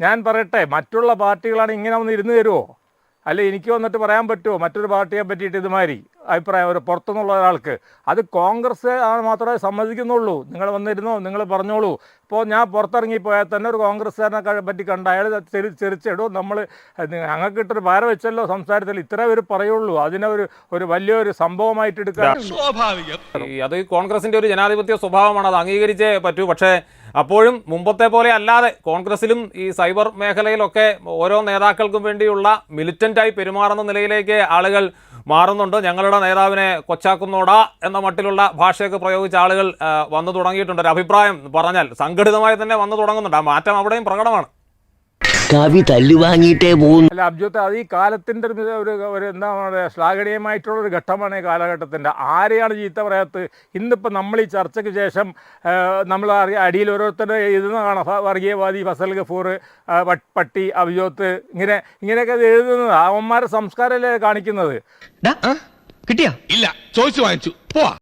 ഞാൻ പറയട്ടെ, മറ്റുള്ള പാർട്ടികളാണ് ഇങ്ങനെ വന്ന് ഇരുന്ന് തരുമോ? അല്ല, എനിക്ക് വന്നിട്ട് പറയാൻ പറ്റുമോ മറ്റൊരു പാർട്ടിയെ പറ്റിയിട്ട് ഇതുമാതിരി അഭിപ്രായം ഒരു പുറത്തുനിന്നുള്ള ഒരാൾക്ക്? അത് കോൺഗ്രസ് മാത്രമേ സമ്മതിക്കുന്നുള്ളൂ. നിങ്ങൾ വന്നിരുന്നോ, നിങ്ങൾ പറഞ്ഞോളൂ. ഇപ്പോൾ ഞാൻ പുറത്തിറങ്ങിപ്പോയാൽ തന്നെ ഒരു കോൺഗ്രസ്സുകാരനെ പറ്റി കണ്ട അയാൾ ചെറിച്ചിടും. നമ്മൾ ഞങ്ങൾക്ക് ഇട്ടൊരു ഭാര വെച്ചല്ലോ സംസാരത്തിൽ, ഇത്ര പേര് പറയുള്ളൂ. അതിനെ ഒരു വലിയൊരു സംഭവമായിട്ട് എടുക്കാൻ സ്വാഭാവികം. അത് കോൺഗ്രസിന്റെ ഒരു ജനാധിപത്യ സ്വഭാവമാണ്, അത് അംഗീകരിച്ചേ പറ്റൂ. പക്ഷേ അപ്പോഴും മുമ്പത്തെ പോലെ അല്ലാതെ കോൺഗ്രസിലും ഈ സൈബർ മേഖലയിലൊക്കെ ഓരോ നേതാക്കൾക്കും വേണ്ടിയുള്ള മിലിറ്റന്റായി പെരുമാറുന്ന നിലയിലേക്ക് ആളുകൾ മാറുന്നുണ്ട്. ഞങ്ങളുടെ നേതാവിനെ കൊച്ചാക്കുന്നോടാ എന്ന മട്ടിലുള്ള ഭാഷയൊക്കെ പ്രയോഗിച്ച ആളുകൾ വന്നു തുടങ്ങിയിട്ടുണ്ട്. ഒരു അഭിപ്രായം പറഞ്ഞാൽ സംഘടിതമായി തന്നെ വന്നു തുടങ്ങുന്നുണ്ട്. ആ മാറ്റം അവിടെയും പ്രകടമാണ്. കവി തല്ലുവാങ്ങിയിട്ടേ പോകുന്നു. അല്ല അബ്ജോത്ത്, അത് ഈ കാലത്തിൻ്റെ ഒരു എന്താ പറയുക, ശ്ലാഘനീയമായിട്ടുള്ളൊരു ഘട്ടമാണ് ഈ കാലഘട്ടത്തിൻ്റെ. ആരെയാണ് ചീത്ത പറയാത്തത്? ഇന്നിപ്പോൾ നമ്മൾ ഈ ചർച്ചയ്ക്ക് ശേഷം നമ്മൾ അടിയിൽ ഓരോരുത്തരുടെ എഴുതുന്ന കാണാം, വർഗീയവാദി, ഫസൽ ഗഫൂർ, പട്ടി, അബ്ജോത്ത്, ഇങ്ങനെയൊക്കെ എഴുതുന്നത് അവന്മാരുടെ സംസ്കാരമല്ലേ കാണിക്കുന്നത്? കിട്ടിയാ? ഇല്ല, ചോദിച്ചു വാങ്ങിച്ചു. പോവാ.